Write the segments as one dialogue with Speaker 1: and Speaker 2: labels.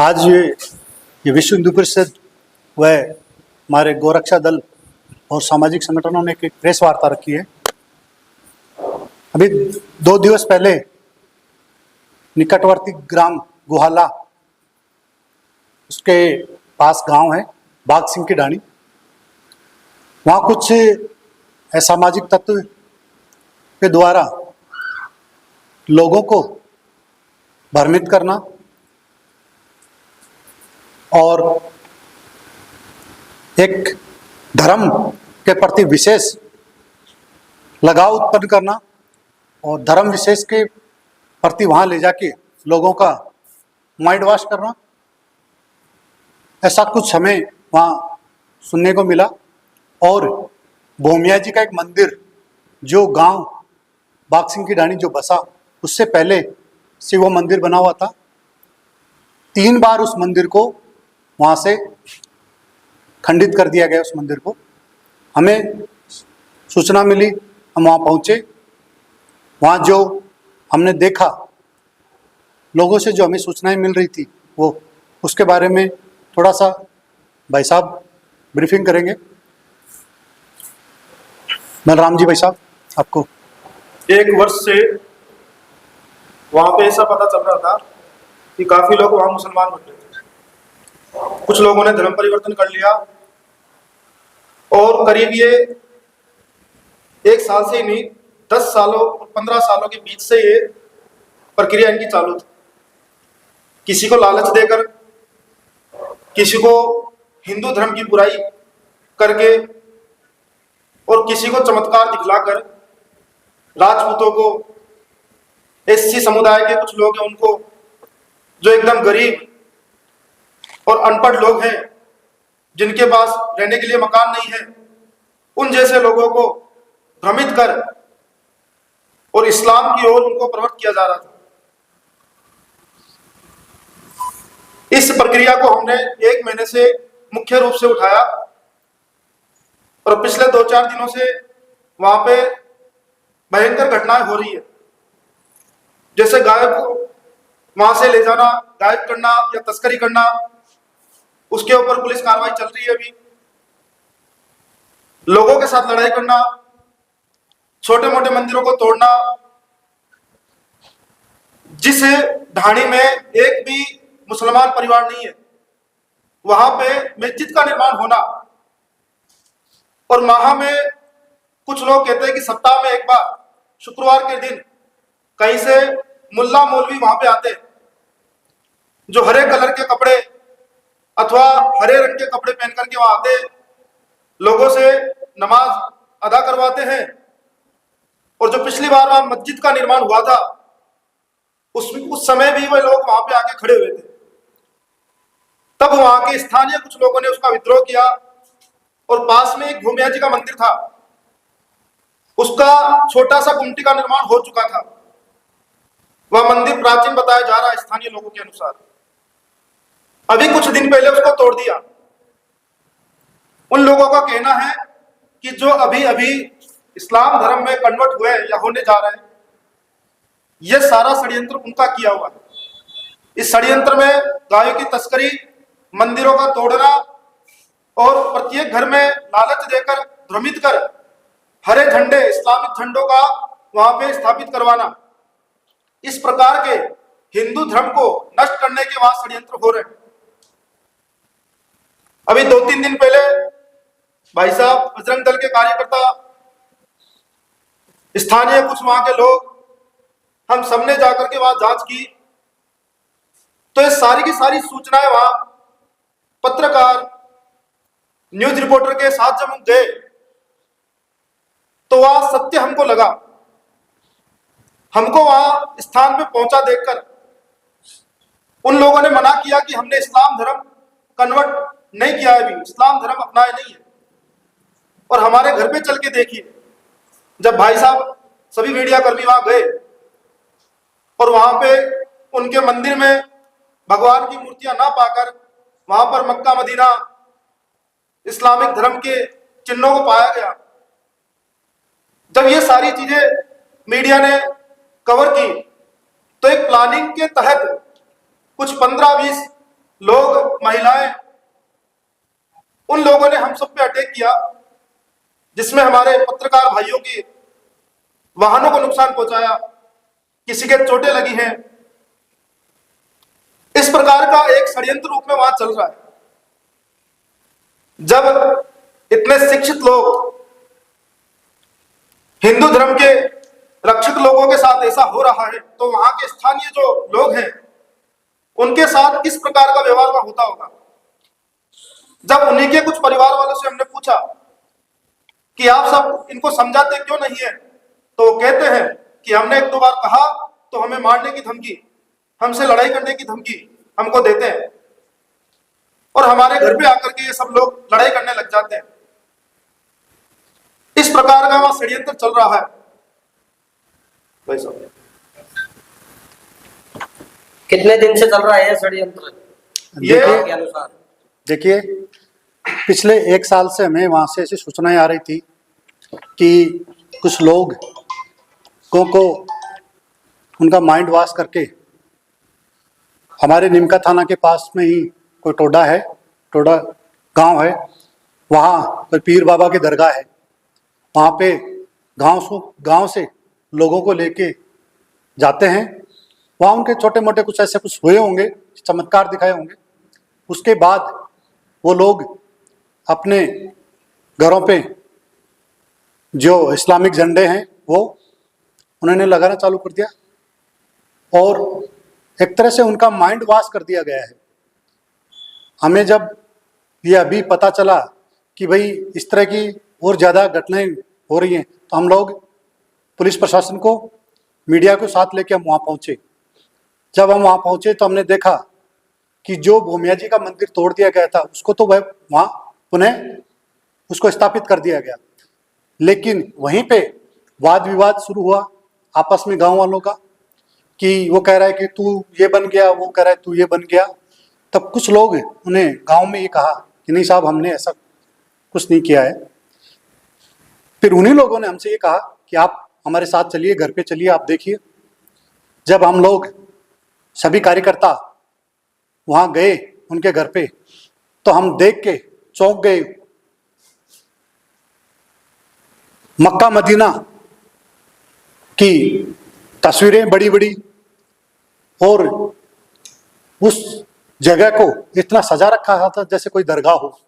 Speaker 1: आज ये विश्व हिंदू परिषद व हमारे गोरक्षा दल और सामाजिक संगठनों ने एक प्रेस वार्ता रखी है। अभी 2 दिवस पहले निकटवर्ती ग्राम गुहाला, उसके पास गांव है बाघ सिंह की ढाणी, वहाँ कुछ असामाजिक तत्व के द्वारा लोगों को भ्रमित करना और एक धर्म के प्रति विशेष लगाव उत्पन्न करना और धर्म विशेष के प्रति वहाँ ले जाके लोगों का माइंड वॉश करना, ऐसा कुछ हमें वहाँ सुनने को मिला। और भूमिया जी का एक मंदिर जो गांव बाघ सिंह की ढाणी जो बसा, उससे पहले से वो मंदिर बना हुआ था। 3 बार उस मंदिर को वहाँ से खंडित कर दिया गया। उस मंदिर को हमें सूचना मिली, हम वहाँ पहुँचे। वहाँ जो हमने देखा, लोगों से जो हमें सूचनाएं मिल रही थी, वो उसके बारे में थोड़ा सा भाई साहब ब्रीफिंग करेंगे। बलराम जी भाई साहब, आपको
Speaker 2: 1 वर्ष से वहां पे ऐसा पता चल रहा था कि काफी लोग वहां मुसलमान बन रहे थे। कुछ लोगों ने धर्म परिवर्तन कर लिया और करीब ये 1 साल से ही नहीं, 10 सालों और 15 सालों के बीच से ये प्रक्रिया इनकी चालू थी। किसी को लालच देकर, किसी को हिंदू धर्म की बुराई करके और किसी को चमत्कार दिखलाकर, राजपूतों को, एससी समुदाय के कुछ लोग हैं उनको, जो एकदम गरीब और अनपढ़ लोग हैं जिनके पास रहने के लिए मकान नहीं है, उन जैसे लोगों को भ्रमित कर और इस्लाम की ओर उनको प्रवृत्त किया जा रहा था। इस प्रक्रिया को हमने 1 महीने से मुख्य रूप से उठाया और पिछले 2-4 दिनों से वहां पे भयंकर घटनाएं हो रही है। जैसे गायों को वहां से ले जाना, गायब करना या तस्करी करना, उसके ऊपर पुलिस कार्रवाई चल रही है। अभी लोगों के साथ लड़ाई करना, छोटे मोटे मंदिरों को तोड़ना, जिस ढाणी में एक भी मुसलमान परिवार नहीं है वहां पे मस्जिद का निर्माण होना, और माह में कुछ लोग कहते हैं कि सप्ताह में 1 बार शुक्रवार के दिन कहीं से मुल्ला मौलवी वहां पे आते हैं, जो हरे कलर के कपड़े अथवा हरे रंग के कपड़े पहन करके वहां आते, लोगों से नमाज अदा करवाते हैं। और जो पिछली बार वहां मस्जिद का निर्माण हुआ था, उस समय भी वे लोग वहां पे आके खड़े हुए थे। तब वहां के स्थानीय कुछ लोगों ने उसका विद्रोह किया और पास में एक भूमिया जी का मंदिर था, उसका छोटा सा गुमटी का निर्माण हो चुका था। वह मंदिर प्राचीन बताया जा रहा है स्थानीय लोगों के अनुसार। अभी कुछ दिन पहले उसको तोड़ दिया। उन लोगों का कहना है कि जो अभी अभी इस्लाम धर्म में कन्वर्ट हुए या होने जा रहे हैं, यह सारा षड्यंत्र उनका किया हुआ है। इस षड्यंत्र में गायों की तस्करी, मंदिरों का तोड़ना और प्रत्येक घर में लालच देकर, भ्रमित कर हरे झंडे, इस्लामिक झंडों का वहां पे स्थापित करवाना, इस प्रकार के हिंदू धर्म को नष्ट करने के वहां षड्यंत्र हो रहे हैं। अभी 2-3 दिन पहले भाई साहब, बजरंग दल के कार्यकर्ता, स्थानीय कुछ वहां के लोग, हम सबने जाकर के वहां जांच की, तो ये सारी की सारी सूचनाएं वहां पत्रकार, न्यूज रिपोर्टर के साथ जब हम गए तो वहां सत्य हमको लगा। हमको वहां स्थान पे पहुंचा देखकर उन लोगों ने मना किया कि हमने इस्लाम धर्म कन्वर्ट नहीं किया है, अभी इस्लाम धर्म अपनाया नहीं है। और हमारे घर पे चल के देखिए, जब भाई साहब सभी मीडिया कर्मी वहां गए और वहां पे उनके मंदिर में भगवान की मूर्तियां ना पाकर वहां पर मक्का मदीना, इस्लामिक धर्म के चिन्हों को पाया गया। जब ये सारी चीजें मीडिया ने कवर की तो एक प्लानिंग के तहत कुछ 15-20 लोग, महिलाएं, उन लोगों ने हम सब पे अटैक किया, जिसमें हमारे पत्रकार भाइयों की वाहनों को नुकसान पहुंचाया, किसी के चोटें लगी हैं। इस प्रकार का एक षड्यंत्र रूप में वहां चल रहा है। जब इतने शिक्षित लोग, हिंदू धर्म के रक्षक लोगों के साथ ऐसा हो रहा है, तो वहां के स्थानीय जो लोग हैं उनके साथ किस प्रकार का व्यवहार वहां होता होगा। जब उन्हीं के कुछ परिवार वालों से हमने पूछा कि आप सब इनको समझाते क्यों नहीं है, तो वो कहते हैं कि हमने एक दो बार कहा तो हमें मारने की धमकी, हमसे लड़ाई करने की धमकी हमको देते हैं, और हमारे घर पे आकर के ये सब लोग लड़ाई करने लग जाते हैं। इस प्रकार का वहां षड्यंत्र चल रहा है। भाई साहब,
Speaker 3: कितने दिन से चल रहा है ये षड्यंत्र
Speaker 2: ये
Speaker 3: के अनुसार?
Speaker 1: देखिए, पिछले 1 साल से हमें वहाँ से ऐसी सूचनाएं आ रही थी कि कुछ लोग को उनका माइंड वॉश करके हमारे निमका थाना के पास में ही कोई टोडा गांव है, वहाँ कोई पीर बाबा की दरगाह है। वहाँ पे गांव से लोगों को लेके जाते हैं। वहाँ उनके छोटे मोटे कुछ ऐसे कुछ हुए होंगे, चमत्कार दिखाए होंगे। उसके बाद वो लोग अपने घरों पे जो इस्लामिक झंडे हैं वो उन्होंने लगाना चालू कर दिया, और एक तरह से उनका माइंड वॉश कर दिया गया है। हमें जब ये अभी पता चला कि भाई इस तरह की और ज़्यादा घटनाएं हो रही हैं, तो हम लोग पुलिस प्रशासन को, मीडिया को साथ लेके हम वहाँ पहुँचे। जब हम वहाँ पहुँचे तो हमने देखा कि जो भूमिया जी का मंदिर तोड़ दिया गया था उसको तो वह वहाँ पुनः उसको स्थापित कर दिया गया, लेकिन वहीं पे वाद विवाद शुरू हुआ आपस में गांव वालों का, कि वो कह रहा है कि तू ये बन गया, वो कह रहा है तू ये बन गया। तब कुछ लोग उन्हें गांव में ये कहा कि नहीं साहब, हमने ऐसा कुछ नहीं किया है। फिर उन्हीं लोगों ने हमसे ये कहा कि आप हमारे साथ चलिए, घर पे चलिए, आप देखिए। जब हम लोग सभी कार्यकर्ता वहाँ गए उनके घर पे, तो हम देख के चौंक गए। मक्का मदीना की तस्वीरें बड़ी बड़ी, और उस जगह को इतना सजा रखा था जैसे कोई दरगाह हो,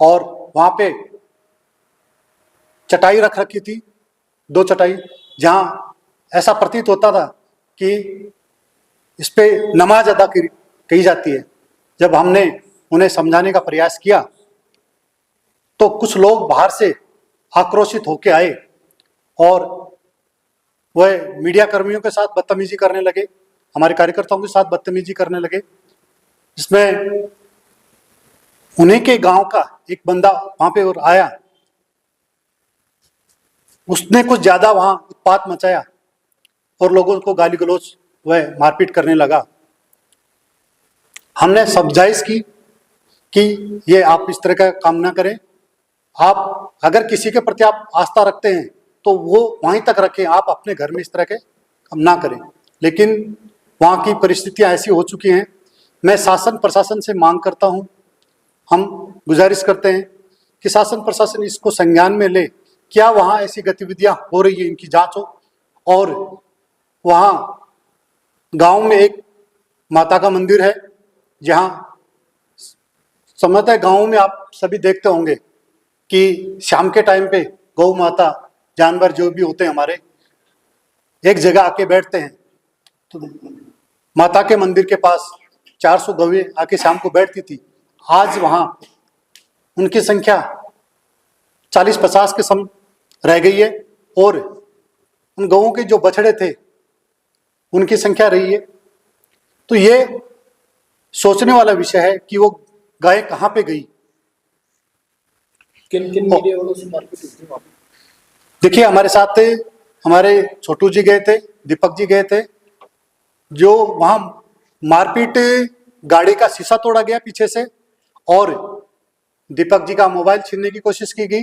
Speaker 1: और वहाँ पे चटाई रख रखी थी, 2 चटाई, जहाँ ऐसा प्रतीत होता था कि इस पे नमाज अदा की जाती है। जब हमने उन्हें समझाने का प्रयास किया तो कुछ लोग बाहर से आक्रोशित होकर आए और वह मीडिया कर्मियों के साथ बदतमीजी करने लगे, हमारे कार्यकर्ताओं के साथ बदतमीजी करने लगे। जिसमें उन्हीं के गांव का एक बंदा वहां पे और आया, उसने कुछ ज्यादा वहां उत्पात मचाया और लोगों को गाली गलौज वह मारपीट करने लगा। हमने समझाइश की कि ये आप इस तरह का काम ना करें, आप अगर किसी के प्रति आप आस्था रखते हैं तो वो वहीं तक रखें, आप अपने घर में इस तरह के काम ना करें। लेकिन वहाँ की परिस्थितियाँ ऐसी हो चुकी हैं। मैं शासन प्रशासन से मांग करता हूँ, हम गुजारिश करते हैं कि शासन प्रशासन इसको संज्ञान में ले, क्या वहाँ ऐसी गतिविधियाँ हो रही है, इनकी जांच हो। और वहाँ गांव में एक माता का मंदिर है, जहाँ समझता है गाँव में आप सभी देखते होंगे कि शाम के टाइम पे गौ माता, जानवर जो भी होते हैं हमारे, एक जगह आके बैठते हैं। तो माता के मंदिर के पास 400 गौएं आके शाम को बैठती थी। आज वहाँ उनकी संख्या 40-50 के सम रह गई है, और उन गौओं के जो बछड़े थे उनकी संख्या रही है। तो ये सोचने वाला विषय है कि वो गाय कहाँ पे गई।
Speaker 4: किन किन मीडिया वालों से मारपीट हुई थी वहाँ पे?
Speaker 1: देखिए, हमारे साथ थे, हमारे छोटू जी गए थे, दीपक जी गए थे। जो वहाँ मारपीट, गाड़ी का शीशा तोड़ा गया पीछे से, और दीपक जी का मोबाइल छीनने की कोशिश की गई,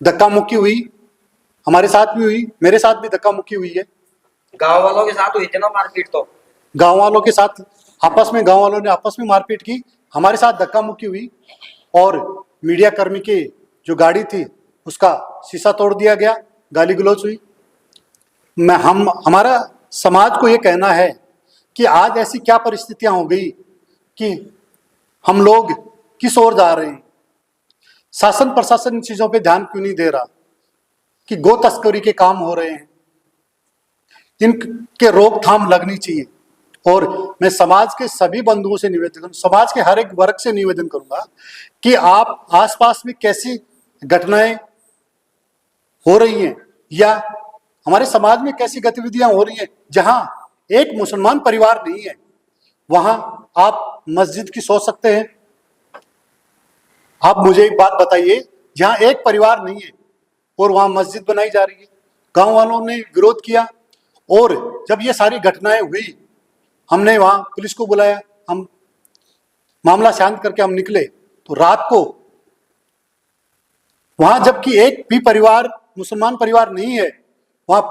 Speaker 1: धक्का मुक्की हुई, हमारे साथ भी हुई, मेरे साथ भी धक्का मुक्की हुई है।
Speaker 3: गांव वालों के साथ हुई थी ना मारपीट? तो
Speaker 1: गांव वालों के साथ आपस में गांव वालों ने आपस में मारपीट की, हमारे साथ धक्का मुक्की हुई और मीडिया कर्मी की जो गाड़ी थी उसका शीशा तोड़ दिया गया, गाली गलौज हुई। हमारा समाज को ये कहना है कि आज ऐसी क्या परिस्थितियां हो गई कि हम लोग किस ओर जा रहे हैं। शासन प्रशासन इन चीजों पे ध्यान क्यों नहीं दे रहा कि गो तस्करी के काम हो रहे हैं, इनके रोकथाम लगनी चाहिए। और मैं समाज के सभी बंधुओं से निवेदन करूँ, समाज के हर एक वर्ग से निवेदन करूंगा कि आप आसपास में कैसी घटनाएं हो रही हैं या हमारे समाज में कैसी गतिविधियां हो रही हैं जहां एक मुसलमान परिवार नहीं है, वहां आप मस्जिद की सोच सकते हैं। आप मुझे एक बात बताइए, जहां एक परिवार नहीं है और वहां मस्जिद बनाई जा रही है। गांव वालों ने विरोध किया और जब ये सारी घटनाएं हुई हमने वहां पुलिस को बुलाया, हम मामला शांत करके हम निकले तो रात को वहां जबकि एक भी परिवार मुसलमान परिवार नहीं है, वहां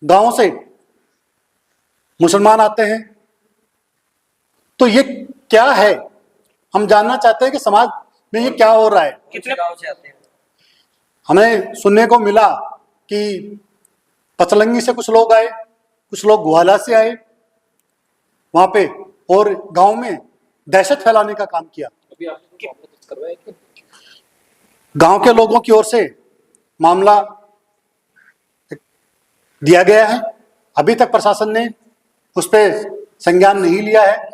Speaker 1: गांव से मुसलमान आते हैं। तो ये क्या है, हम जानना चाहते हैं कि समाज में ये क्या हो रहा है।
Speaker 3: कितने गांव से आते हैं?
Speaker 1: हमें सुनने को मिला कि पचलंगी से कुछ लोग आए, कुछ लोग गुहाला से आए वहां पे और गांव में दहशत फैलाने का काम किया।
Speaker 4: अभी आपने मामला दर्ज करवाया क्या?
Speaker 1: गांव के लोगों की ओर से मामला दिया गया है, अभी तक प्रशासन ने उस पर संज्ञान नहीं लिया है,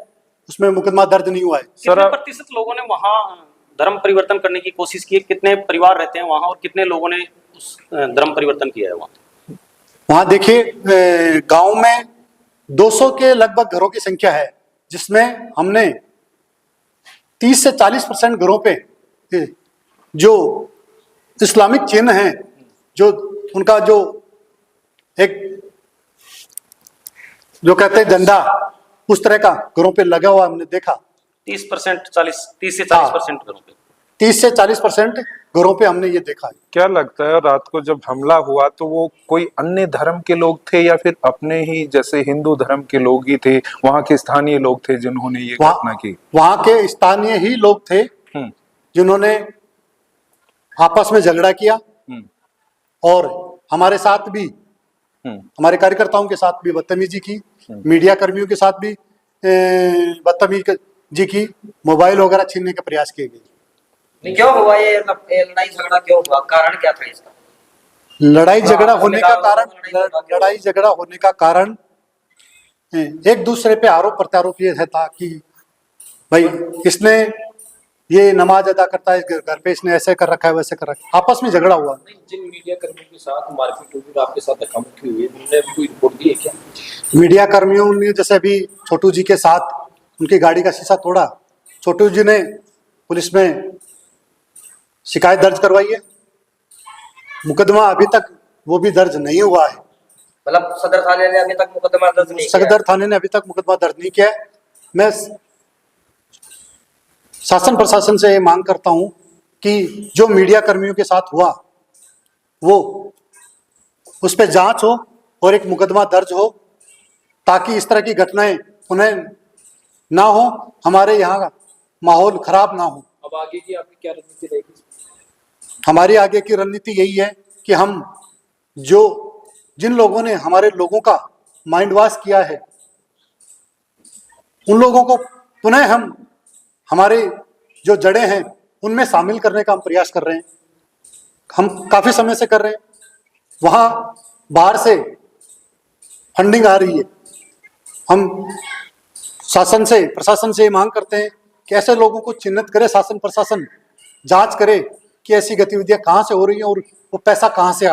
Speaker 1: उसमें मुकदमा दर्ज नहीं हुआ है।
Speaker 5: कितने प्रतिशत लोगों ने वहाँ धर्म परिवर्तन करने की कोशिश की है? कितने परिवार रहते हैं वहाँ और कितने लोगों ने उस धर्म परिवर्तन किया है वहाँ?
Speaker 1: वहां देखिए गांव में 200 के लगभग घरों की संख्या है, जिसमें हमने 30 से 40% घरों पे जो इस्लामिक चिन्ह हैं, जो उनका जो एक जो कहते हैं झंडा, उस तरह का घरों पे लगा हुआ हमने देखा।
Speaker 5: 30 से 40% घरों पे
Speaker 1: 30 से 40% घरों पे हमने ये देखा है।
Speaker 6: क्या लगता है रात को जब हमला हुआ तो वो कोई अन्य धर्म के लोग थे या फिर अपने ही जैसे हिंदू धर्म के लोग ही थे, वहाँ के स्थानीय लोग थे जिन्होंने ये घटना की?
Speaker 1: वहाँ के स्थानीय ही लोग थे जिन्होंने आपस में झगड़ा किया और हमारे साथ भी, हमारे कार्यकर्ताओं के साथ भी बदतमीजी की, मीडिया कर्मियों के साथ भी बदतमीजी की, मोबाइल वगैरह छीनने का प्रयास किए गए।
Speaker 3: क्यों हुआ ये लड़ाई झगड़ा, क्यों हुआ, कारण क्या था इसका?
Speaker 1: लड़ाई झगड़ा होने का कारण एक दूसरे पे आरोप प्रत्यारोप ये था कि भाई इसने ये नमाज अदा करता है घर पे, इसने ऐसे कर रखा है वैसे कर रखा है, आपस में झगड़ा हुआ।
Speaker 4: जिन मीडिया कर्मियों के साथ मारपीट हुई, आपके साथ धक्का मुक्की हुई है, उन्होंने कोई रिपोर्ट दी है क्या?
Speaker 1: मीडिया कर्मियों ने जैसे अभी छोटू जी के साथ उनकी गाड़ी का शीशा तोड़ा, छोटू जी ने पुलिस में शिकायत दर्ज करवाई है, मुकदमा अभी तक वो भी दर्ज नहीं हुआ है।
Speaker 3: मतलब सदर थाने ने अभी तक मुकदमा दर्ज नहीं किया?
Speaker 1: सदर थाने ने अभी तक मुकदमा दर्ज नहीं किया है। मैं शासन प्रशासन से ये मांग करता हूं कि जो मीडिया कर्मियों के साथ हुआ वो उस पर जांच हो और एक मुकदमा दर्ज हो, ताकि इस तरह की घटनाएं उन्हें ना हो, हमारे यहाँ का माहौल खराब ना हो।
Speaker 4: अब आगे की आपकी क्या रणनीति रहेगी?
Speaker 1: हमारी आगे की रणनीति यही है कि हम जिन लोगों ने हमारे लोगों का माइंड वॉश किया है, उन लोगों को पुनः हम हमारे जो जड़ें हैं उनमें शामिल करने का हम प्रयास कर रहे हैं। हम काफी समय से कर रहे हैं। वहां बाहर से फंडिंग आ रही है। हम शासन से प्रशासन से मांग करते हैं कि ऐसे लोगों को चिन्हित करे, शासन प्रशासन जांच करे कि ऐसी गतिविधियां कहां से हो रही हैं और वो पैसा कहां से आ रहा है।